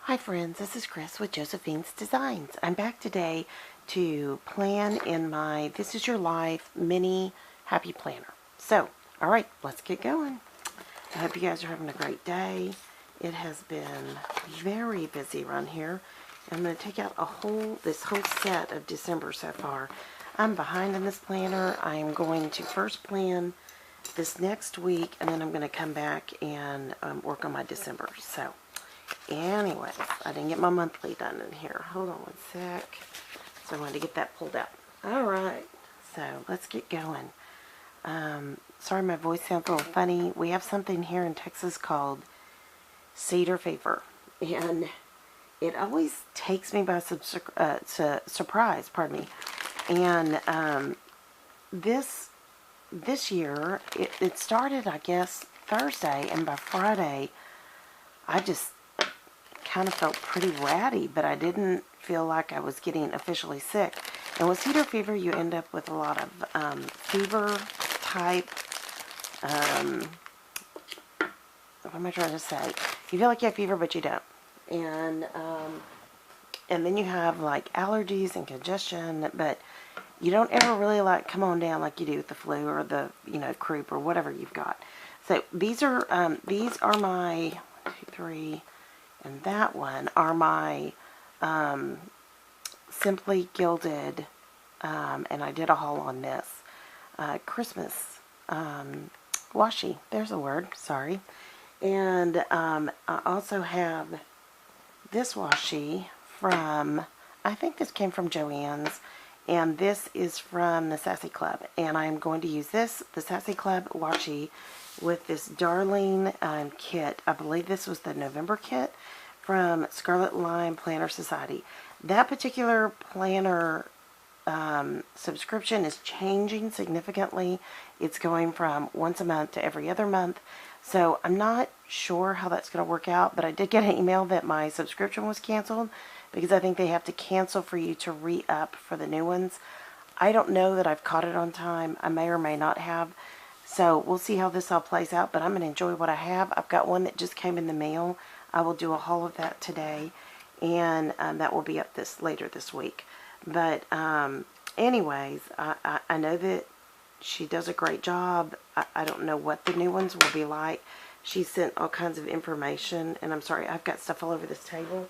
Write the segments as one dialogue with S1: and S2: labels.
S1: Hi friends, this is Chris with Josephine's Designs. I'm back today to plan in my This Is Your Life mini happy planner. So, alright, let's get going. I hope you guys are having a great day. It has been very busy around here. I'm going to take out this whole set of December so far. I'm behind in this planner. I'm going to first plan this next week, and then I'm going to come back and work on my December. So, anyways, I didn't get my monthly done in here. Hold on one sec. So I wanted to get that pulled out. Alright, so let's get going. Sorry my voice sounds a little funny. We have something here in Texas called cedar fever. And it always takes me by surprise, pardon me. And this year, it started, I guess, Thursday, and by Friday, I just kind of felt pretty ratty, but I didn't feel like I was getting officially sick. And with cedar fever, you end up with a lot of fever type, what am I trying to say? You feel like you have fever, but you don't. And then you have like allergies and congestion, but you don't ever really like come on down like you do with the flu or the, croup or whatever you've got. So these are my 1, 2, 3, and that one are my Simply Gilded, and I did a haul on this, Christmas washi. There's a word, sorry. And I also have this washi from, I think this came from Joann's, and this is from the Sassy Club. And I'm going to use the Sassy Club washi with this Darling kit. I believe this was the November kit from Scarlet Planner Society. That particular planner subscription is changing significantly. It's going from once a month to every other month. So I'm not sure how that's going to work out, but I did get an email that my subscription was canceled because I think they have to cancel for you to re-up for the new ones. I don't know that I've caught it on time. I may or may not have. So we'll see how this all plays out, but I'm going to enjoy what I have. I've got one that just came in the mail. I will do a haul of that today, and that will be up later this week. But anyways, I know that she does a great job. I don't know what the new ones will be like. She sent all kinds of information, and I'm sorry, I've got stuff all over this table.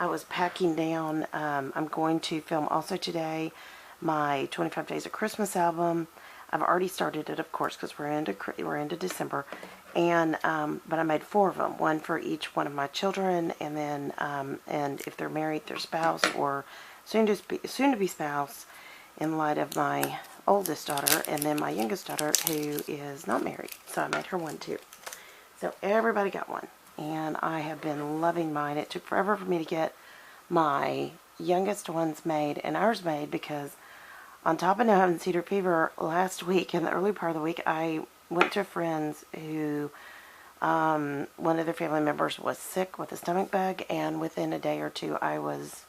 S1: I was packing down. I'm going to film also today my 25 Days of Christmas album. I've already started it, of course, because we're into December, and but I made 4 of them, one for each one of my children, and then and if they're married, their spouse or soon to be spouse, in light of my oldest daughter, and then my youngest daughter who is not married. So I made her one too. So everybody got one, and I have been loving mine. It took forever for me to get my youngest ones made and ours made because, on top of now having cedar fever, last week, in the early part of the week, I went to a friend's who, one of their family members was sick with a stomach bug, and within a day or two, I was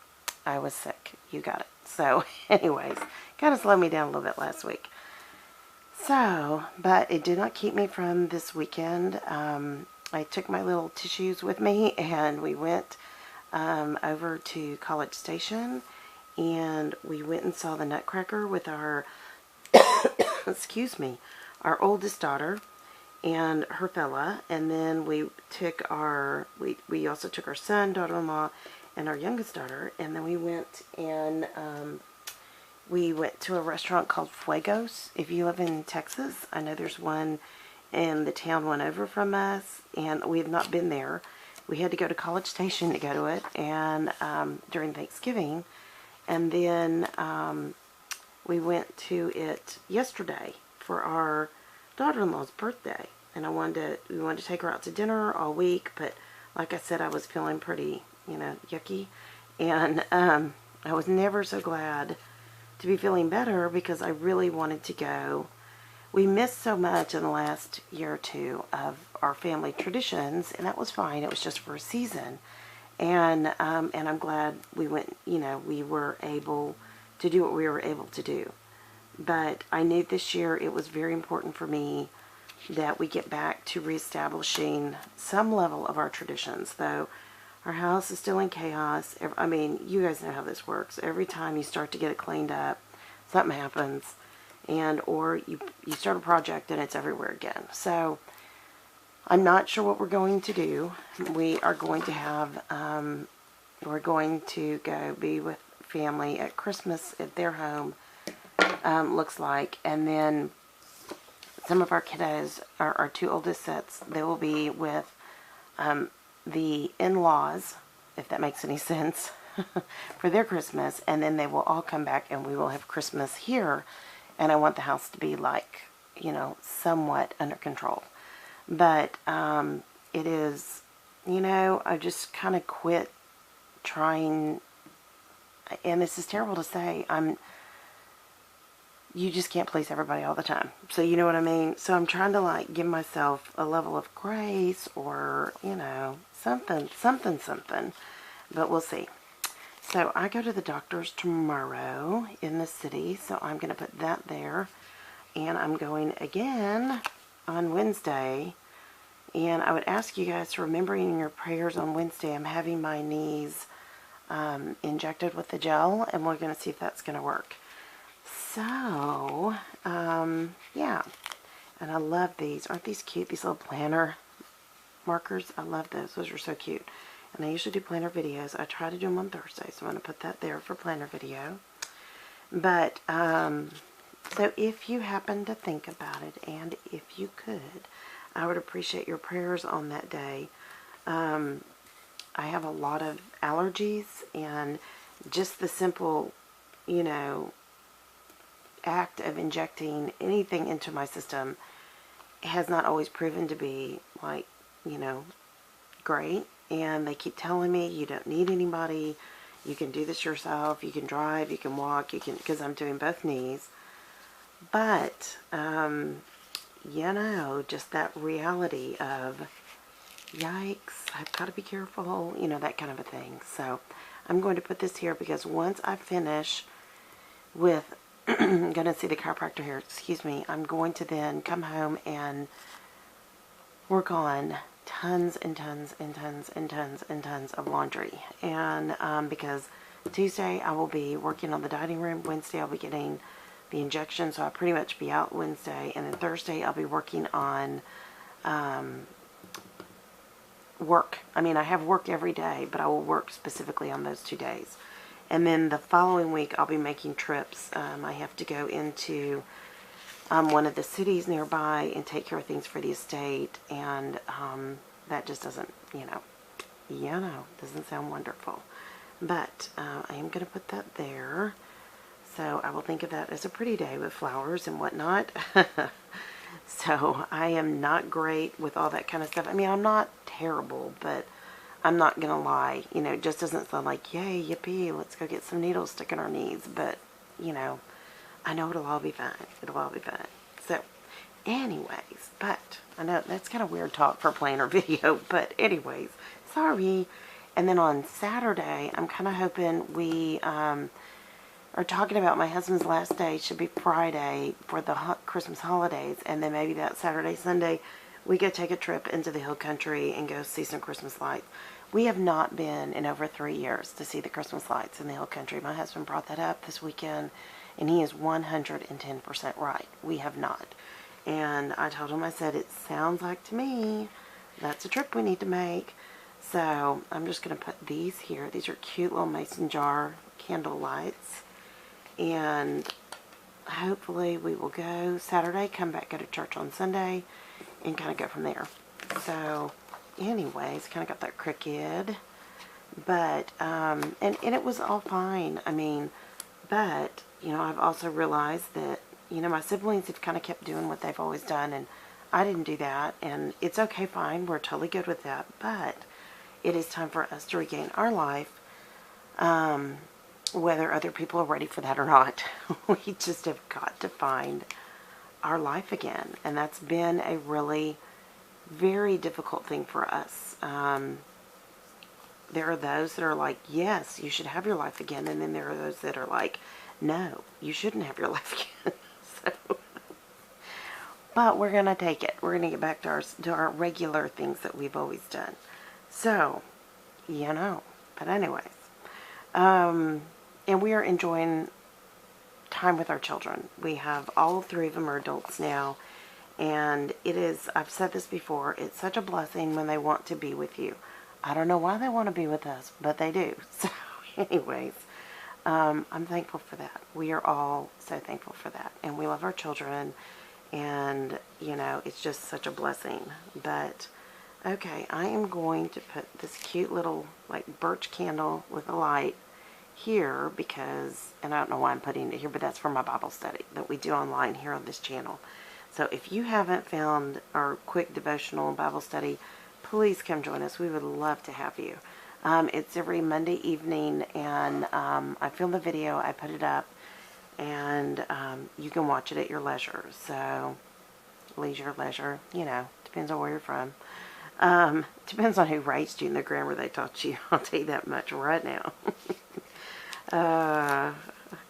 S1: sick. You got it. So, anyways, kind of slowed me down a little bit last week. So, but it did not keep me from this weekend. I took my little tissues with me, and we went over to College Station, and we went and saw the Nutcracker with our, excuse me, our oldest daughter and her fella, and then we also took our son, daughter-in-law, and our youngest daughter, and then we went to a restaurant called Fuegos. If you live in Texas, I know there's one in the town one over from us, and we have not been there. We had to go to College Station to go to it, and during Thanksgiving. And then we went to it yesterday for our daughter-in-law's birthday. And we wanted to take her out to dinner all week, but like I said, I was feeling pretty, yucky. And I was never so glad to be feeling better because I really wanted to go. We missed so much in the last year or two of our family traditions, and that was fine. It was just for a season. And I'm glad we went, we were able to do what we were able to do. But I knew this year it was very important for me that we get back to reestablishing some level of our traditions, though Our house is still in chaos. I mean, you guys know how this works. Every time you start to get it cleaned up, something happens, and or you start a project and it's everywhere again. So I'm not sure what we're going to do. We are going to have, we're going to go be with family at Christmas at their home, looks like, and then some of our kiddos, our two oldest sets, they will be with the in-laws, if that makes any sense, for their Christmas, and then they will all come back and we will have Christmas here, and I want the house to be like, you know, somewhat under control. But it is, you know, I just kind of quit trying, and this is terrible to say, you just can't please everybody all the time. So you know what I mean? So I'm trying to like give myself a level of grace, or, you know, something. But we'll see. So I go to the doctor's tomorrow in the city. So I'm going to put that there. And I'm going again on Wednesday. And I would ask you guys to remember in your prayers on Wednesday, I'm having my knees injected with the gel. And we're going to see if that's going to work. So, yeah, and I love these. Aren't these cute? These little planner markers. I love those. Those are so cute. And I usually do planner videos. I try to do them on Thursday, so I'm going to put that there for planner video. But, so if you happen to think about it, and if you could, I would appreciate your prayers on that day. I have a lot of allergies, and just the simple, you know, act of injecting anything into my system has not always proven to be, like, you know, great. And they keep telling me you don't need anybody, you can do this yourself, you can drive, you can walk, you can, because I'm doing both knees. But you know, just that reality of, yikes, I've got to be careful, you know, that kind of a thing. So I'm going to put this here because once I finish with I'm going to see the chiropractor here, excuse me, I'm going to then come home and work on tons and tons and tons and tons and tons of laundry. And because Tuesday I will be working on the dining room, Wednesday I'll be getting the injection, so I'll pretty much be out Wednesday, and then Thursday I'll be working on work. I mean, I have work every day, but I will work specifically on those 2 days. And then the following week, I'll be making trips. I have to go into one of the cities nearby and take care of things for the estate. And that just doesn't, doesn't sound wonderful. But I am going to put that there. So I will think of that as a pretty day with flowers and whatnot. So I am not great with all that kind of stuff. I mean, I'm not terrible, but I'm not going to lie, it just doesn't sound like, yay, yippee, let's go get some needles stuck in our knees. But, I know it'll all be fine. It'll all be fine. So, anyways, but I know that's kind of weird talk for a planner video, but anyways, sorry. And then on Saturday, I'm kind of hoping we are talking about my husband's last day should be Friday for the Christmas holidays. And then maybe that Saturday, Sunday, we go take a trip into the hill country and go see some Christmas lights. We have not been in over 3 years to see the Christmas lights in the hill country. My husband brought that up this weekend, and he is 110% right. We have not. And I told him, I said, it sounds like to me that's a trip we need to make. So I'm just going to put these here. These are cute little mason jar candle lights. And hopefully we will go Saturday, come back, go to church on Sunday, and kind of go from there. So anyways, kind of got that crooked, but and it was all fine. I mean, but I've also realized that my siblings have kind of kept doing what they've always done, and I didn't do that, and it's okay, fine, we're totally good with that. But it is time for us to regain our life, whether other people are ready for that or not. We just have got to find our life again, and that's been a really very difficult thing for us. There are those that are like, yes, you should have your life again, and then there are those that are like, no, you shouldn't have your life again. So, but we're gonna take it. We're gonna get back to our regular things that we've always done. So, you know. But anyways, and we are enjoying time with our children. We have all three of them are adults now, and it is, I've said this before, it's such a blessing when they want to be with you. I don't know why they want to be with us, but they do. So anyways, I'm thankful for that. We are all so thankful for that. And we love our children, and, you know, it's just such a blessing. But, okay, I am going to put this cute little, like, birch candle with a light here because, and I don't know why I'm putting it here, but that's for my Bible study that we do online here on this channel. So if you haven't found our quick devotional Bible study, please come join us. We would love to have you. It's every Monday evening, and I film the video, I put it up, and you can watch it at your leisure. So, leisure, you know, depends on where you're from. Depends on who raised you and the grammar they taught you. I'll tell you that much right now.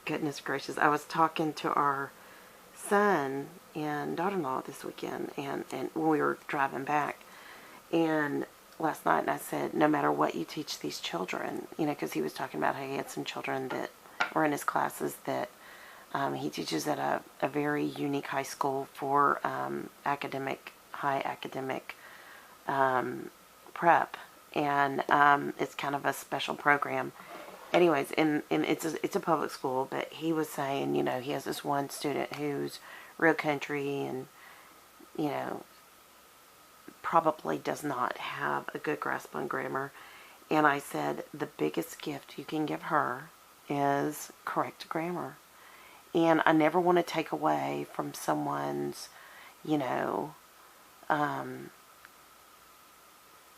S1: Goodness gracious. I was talking to our son and daughter-in-law this weekend, and when we were driving back, and last night, and I said, no matter what you teach these children, you know, because he was talking about how he had some children that were in his classes that he teaches at a very unique high school for high academic prep, and it's kind of a special program. Anyways, and it's a public school, but he was saying, you know, he has this one student who's real country and, you know, probably does not have a good grasp on grammar. And I said, the biggest gift you can give her is correct grammar. And I never want to take away from someone's, you know,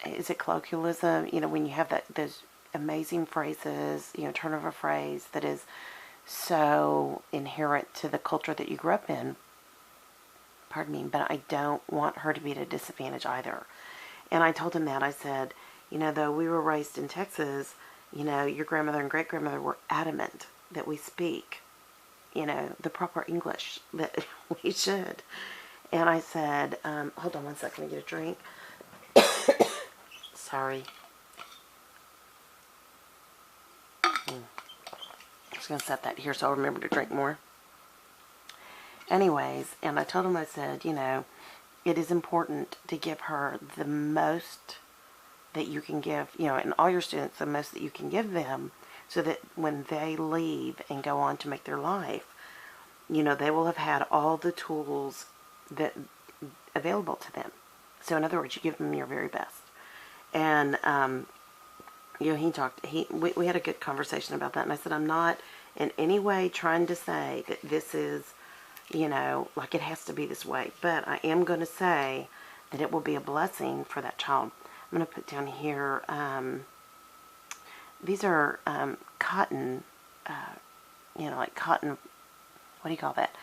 S1: is it colloquialism? You know, when you have those amazing phrases, you know, turn of a phrase that is so inherent to the culture that you grew up in. Pardon me, but I don't want her to be at a disadvantage either. And I told him that. I said, you know, though we were raised in Texas, you know, your grandmother and great-grandmother were adamant that we speak, you know, the proper English, that we should. And I said, hold on one second, let me get a drink. Sorry. I'm just going to set that here so I'll remember to drink more. Anyways, and I told him, I said, you know, it is important to give her the most that you can give, you know, and all your students, the most that you can give them, so that when they leave and go on to make their life, you know, they will have had all the tools that available to them. So in other words, you give them your very best. And, you know, we had a good conversation about that, and I said, I'm not in any way trying to say that this is, you know, like it has to be this way, but I am going to say that it will be a blessing for that child. I'm going to put down here, these are cotton, you know, like cotton, what do you call that?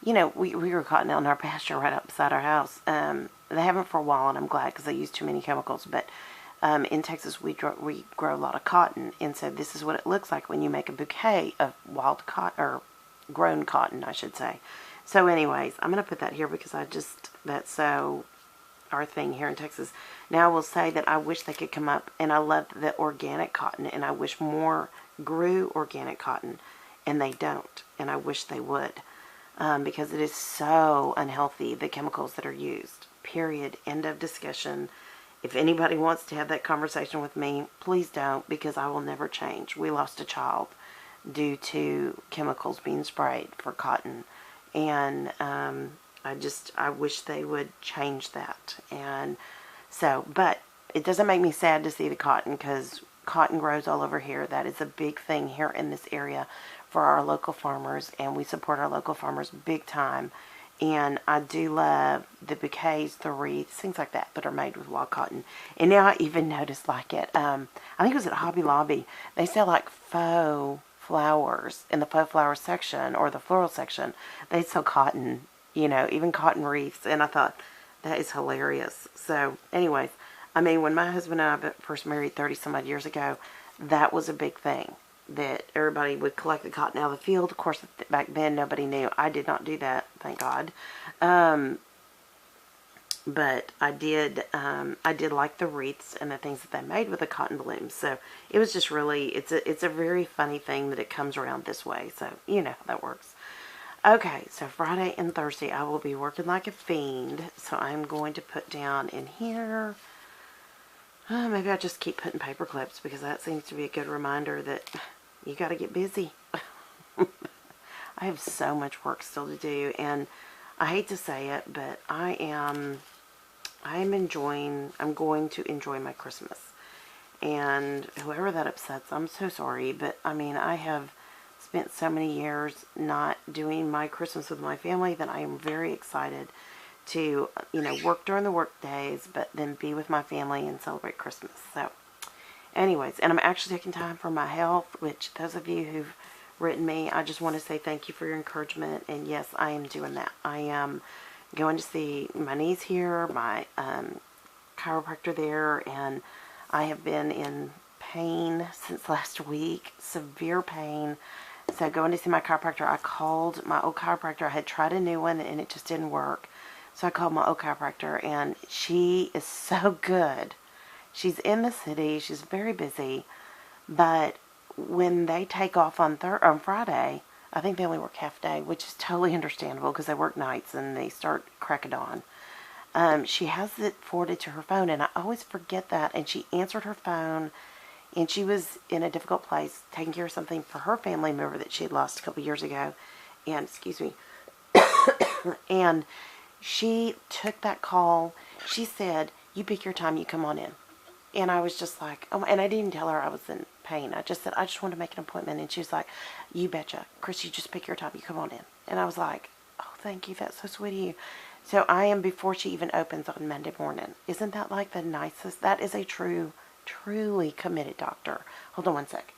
S1: You know, we grew cotton out in our pasture right up beside our house. They haven't for a while, and I'm glad because they use too many chemicals, but in Texas we grow a lot of cotton, and so this is what it looks like when you make a bouquet of wild cotton, or grown cotton, I should say. So anyways, I'm going to put that here because that's so our thing here in Texas. Now I will say that I wish they could come up, and I love the organic cotton, and I wish more grew organic cotton, and they don't, and I wish they would, because it is so unhealthy, the chemicals that are used, period, end of discussion. If anybody wants to have that conversation with me, please don't, because I will never change. We lost a child due to chemicals being sprayed for cotton, and I wish they would change that. And so, but it doesn't make me sad to see the cotton, because cotton grows all over here. That is a big thing here in this area for our local farmers, and we support our local farmers big time. And I do love the bouquets, the wreaths, things like that are made with wild cotton. And now I even noticed, like I think it was at Hobby Lobby, they sell like faux flowers in the faux flower section, or the floral section. They sell cotton, you know, even cotton wreaths. And I thought, that is hilarious. So anyways, I mean, when my husband and I first married 30 some odd years ago, that was a big thing, that everybody would collect the cotton out of the field. Of course, back then nobody knew. I did not do that, thank God. But I did like the wreaths and the things that they made with the cotton blooms. So it was just really, it's a very funny thing that it comes around this way. So you know how that works. Okay, so Friday and Thursday I will be working like a fiend. So I'm going to put down in here, maybe I'll just keep putting paper clips, because that seems to be a good reminder that you got to get busy. I have so much work still to do, and I hate to say it, but I'm going to enjoy my Christmas. And whoever that upsets, I'm so sorry, but I mean, I have spent so many years not doing my Christmas with my family that I am very excited to, you know, work during the work days, but then be with my family and celebrate Christmas. So anyways, and I'm actually taking time for my health, which those of you who've written me, I just want to say thank you for your encouragement. And yes, I am doing that. I am going to see my niece here, my chiropractor there, and I have been in pain since last week, severe pain. So going to see my chiropractor, I called my old chiropractor. I had tried a new one and it just didn't work. So I called my old chiropractor, and she is so good. She's in the city. She's very busy. But when they take off on Friday, I think they only work half day, which is totally understandable because they work nights and they start crack of dawn. She has it forwarded to her phone, and I always forget that. And she answered her phone, and she was in a difficult place taking care of something for her family member that she had lost a couple years ago. And, excuse me, and she took that call. She said, "You pick your time, you come on in." And I was just like, oh, and I didn't tell her I was in pain. I just said, I just want to make an appointment. And she was like, "You betcha. Chris, you just pick your time, you come on in." And I was like, oh, thank you. That's so sweet of you. So I am before she even opens on Monday morning. Isn't that like the nicest? That is a truly committed doctor. Hold on one sec.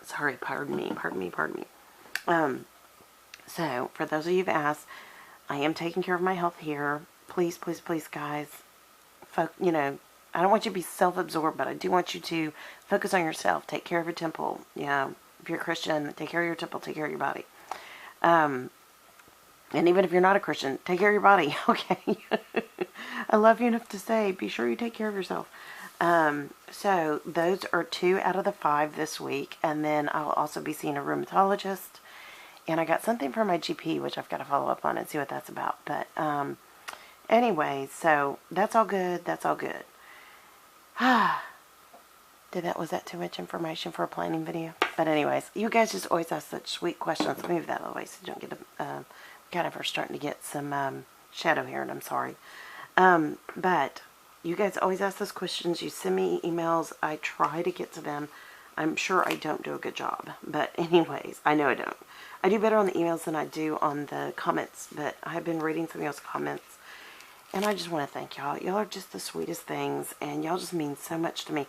S1: Sorry, pardon me. So, for those of you who've asked, I am taking care of my health here. Please, please, please, guys. You know, I don't want you to be self-absorbed, but I do want you to focus on yourself. Take care of your temple. You know, if you're a Christian, take care of your temple. Take care of your body. And even if you're not a Christian, take care of your body. Okay. I love you enough to say, be sure you take care of yourself. So those are 2 out of the 5 this week. And then I'll also be seeing a rheumatologist. And I got something from my GP, which I've got to follow up on and see what that's about. But anyway, so that's all good. That's all good. Was that too much information for a planning video? But anyways, you guys just always ask such sweet questions. Let me move that out of the way so you don't get kind of are starting to get some shadow here, and I'm sorry. But you guys always ask those questions. You send me emails. I try to get to them. I'm sure I don't do a good job. But anyways, I know I don't. I do better on the emails than I do on the comments. But I've been reading some of y'all's comments. And I just want to thank y'all. Y'all are just the sweetest things. And y'all just mean so much to me.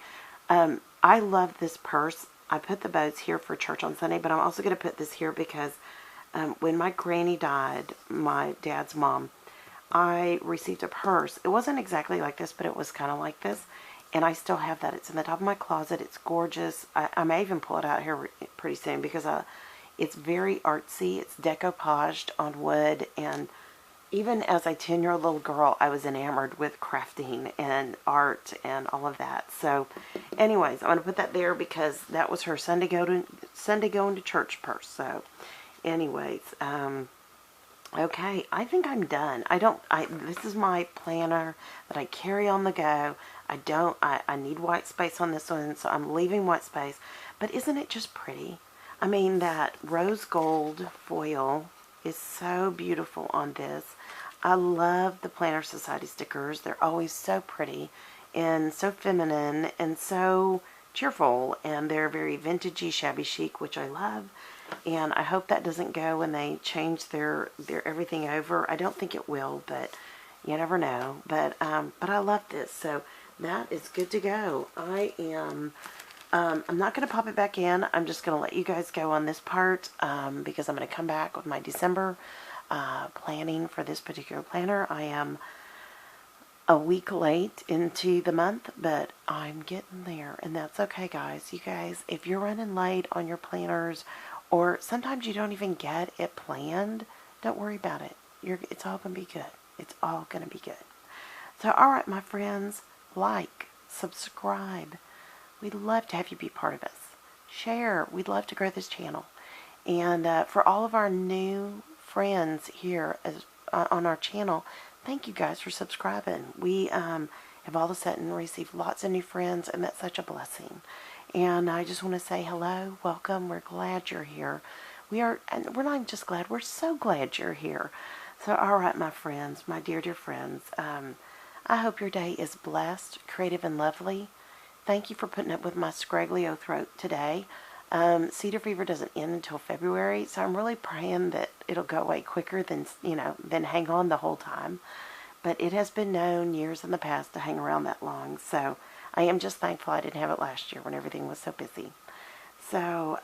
S1: I love this purse. I put the bows here for church on Sunday. But I'm also going to put this here because when my granny died, my dad's mom, I received a purse. It wasn't exactly like this, but it was kind of like this. And I still have that. It's in the top of my closet. It's gorgeous. I may even pull it out here pretty soon because it's very artsy. It's decoupaged on wood. And even as a 10-year-old little girl, I was enamored with crafting and art and all of that. So anyways, I'm going to put that there because that was her Sunday going to church purse. So anyways, okay, I think I'm done. This is my planner that I carry on the go. I need white space on this one, so I'm leaving white space. But isn't it just pretty? I mean, that rose gold foil is so beautiful on this. I love the Planner Society stickers. They're always so pretty and so feminine and so cheerful, and they're very vintagey, shabby chic, which I love. And I hope that doesn't go when they change their everything over. I don't think it will, but you never know. But I love this, so that is good to go. I'm not going to pop it back in. I'm just going to let you guys go on this part because I'm going to come back with my December planning for this particular planner. I am a week late into the month, but I'm getting there, and that's okay, guys. You guys, if you're running late on your planners, or sometimes you don't even get it planned, don't worry about it. It's all going to be good. It's all going to be good. So, all right, my friends, like, subscribe. We'd love to have you be part of us. Share. We'd love to grow this channel. And for all of our new friends here on our channel, thank you guys for subscribing. We have all of a sudden received lots of new friends, and that's such a blessing. And I just want to say hello, welcome. We're glad you're here. And we're not even just glad, we're so glad you're here. So, all right, my friends, my dear, dear friends, I hope your day is blessed, creative, and lovely. Thank you for putting up with my scraggly old throat today. Cedar fever doesn't end until February, so I'm really praying that it'll go away quicker than hang on the whole time. But it has been known years in the past to hang around that long, so I am just thankful I didn't have it last year when everything was so busy. So,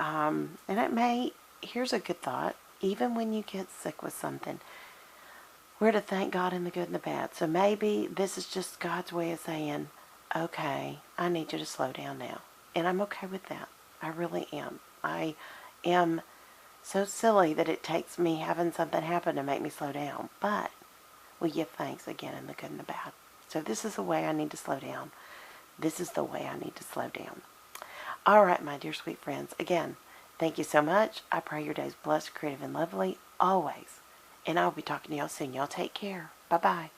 S1: here's a good thought. Even when you get sick with something, we're to thank God in the good and the bad. So maybe this is just God's way of saying, okay, I need you to slow down now. And I'm okay with that. I really am. I am so silly that it takes me having something happen to make me slow down. But we give thanks again in the good and the bad. So this is the way I need to slow down. This is the way I need to slow down. All right, my dear sweet friends. Again, thank you so much. I pray your day's blessed, creative, and lovely always. And I'll be talking to y'all soon. Y'all take care. Bye-bye.